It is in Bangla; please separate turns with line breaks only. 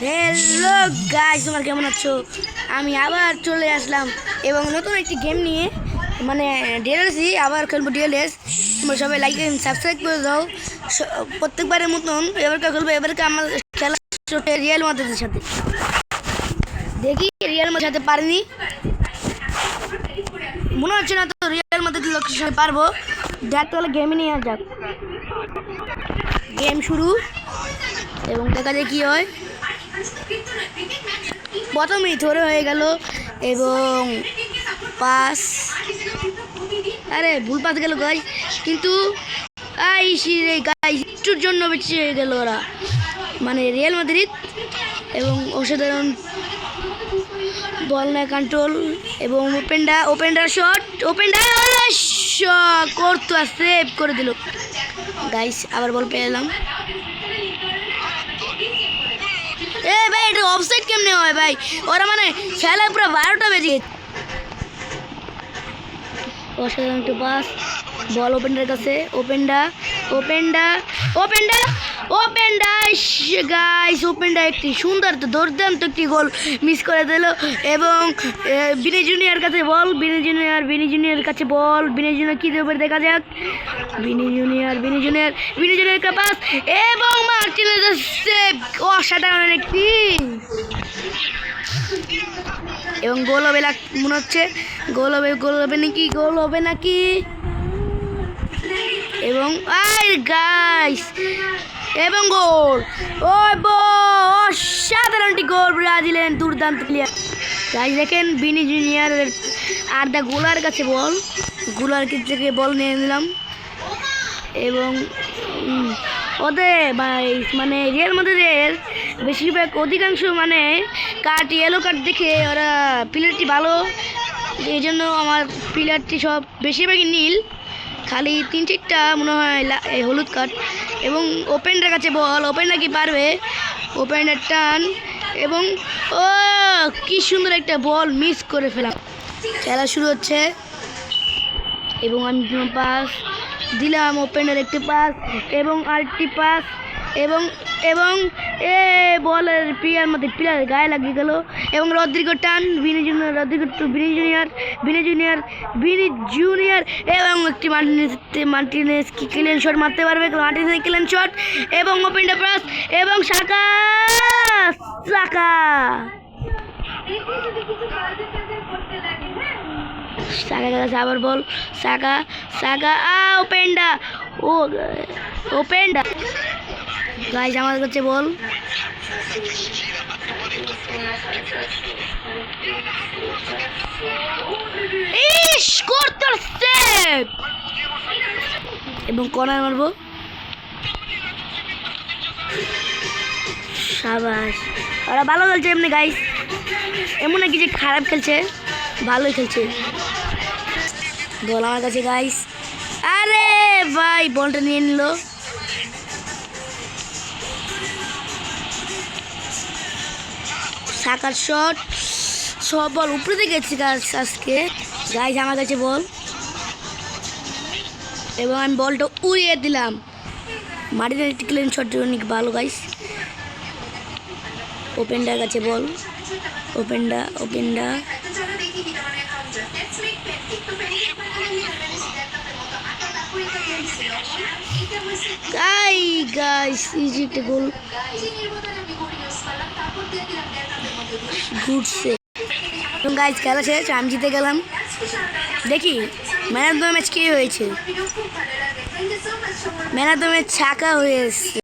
হ্যালো গাইস, তোমরা কেমন আছো? আমি আবার চলে আসলাম এবং নতুন একটি গেম নিয়ে, মানে ডিএলএসই আবার খেলবো। ডিএলএস তোমরা সবাই লাইক এন্ড সাবস্ক্রাইব করে দাও। প্রত্যেকবারের মতন এবারকে খেলবো। এবারকে আমার খেলা রিয়াল মাদ্রিদের সাথে। দেখি রিয়াল মাদ্রিদের সাথে পারিনি, মনে হচ্ছে না তো রিয়াল মাদ্রিদের লোকের সাথে পারবো। দেখ তাহলে গেমই নিয়ে যাক, গেম শুরু এবং দেখা যায় কি হয়। প্রথমেই ধরে হয়ে গেল এবং পাস, আরে ভুল পাস গেল গাই, কিন্তু গাই একটুর জন্য বেঁচে হয়ে গেল ওরা, মানে রিয়াল মাদ্রিদ। এবং অসাধারণ বল না কন্ট্রোল এবং ওপেনডার শট, করতো আর সেভ করে দিল গাইস। আবার বল পেয়ে এলাম। এ ভাই, এটা অফসাইড কেমনে হয় ভাই? ওরা মানে খেলা পুরো 12টা বেজে গেছে। অসাধারণ একটু পাস, বল ওপেনডার কাছে। ওপেনডা একটি সুন্দর তো দুর্দান্ত একটি গোল মিস করে দিল। এবং বিনি জুনিয়র কাছে বল, বিনি জুনিয়র কি দেবে দেখা যাক। বিনি জুনিয়র কা পাস এবং মার্টিনেজের সেভ, অসাধারণ একটি এবং গোল হবে মনে হচ্ছে। গোল হবে নাকি এবং এবং গোল, অসাধারণ একটি গোল, ব্রাজিলের দুর্দান্ত প্লেয়ার গাইস। দেখেন বিনি জুনিয়রের আর দা গোলার কাছে বল, গোলার থেকে বল নিয়ে নিলাম। এবং ওদের ভাই মানে রিয়াল মাদ্রিদের বেশিরভাগ অধিকাংশ মানে ইয়েলো কার্ড দেখে ওরা প্লেয়ারটি ভালো, এই জন্য আমার প্লেয়ারটি সব বেশিরভাগই নীল, খালি 3-4টা মনে হয় হলুদ কার্ড। এবং ওপেনডার কাছে বল, ওপেনডার কি পারবে, ওপেনডার টান এবং কি সুন্দর একটা বল মিস করে ফেলাম। খেলা শুরু হচ্ছে এবং আমি পাস দিলাম, ওপেনডার একটি পাস এবং আরেকটি পাস এবং বলের প্লেয়ার গায়ে লাগিয়ে গেল। এবং রদ্রিগো টান, বিনি জুনিয়র এবং একটি মার্টিনেজ কি ক্লিন শট মারতে পারবে, মার্টিনেজ ক্লিন শট এবং ওপেনডার পাস এবং সাকা আবার বল, সাকা ওপেনডা গাইস আমার কাছে বল। সেভ এবং কর্নার মারবো। সাবাস, ওরা ভালো খেলছে এমনি গাইস, এমন নাকি যে খারাপ খেলছে, ভালোই খেলছে। বল আমার কাছে গাইস, আরে ভাই বলটা নিয়ে নিল। সাকার শট, সব বল উপরে দিয়ে গেছে আজকে গাইস আমার কাছে বল এবং আমি বলটা উড়িয়ে দিলাম। মাটিতে একটি ক্লিন শট অনেক ভালো গাইস। ওপেনডার কাছে বল, ওপেনডা গাইস ইজিপ্টে গোল, গুড সেভ। গাইস খেলা শেষ, আমি জিতে গেলাম। দেখি ম্যান অফ দ্য ম্যাচ কে হয়েছে। ম্যান অফ দ্য ম্যাচ ছাকা হয়ে এসছে।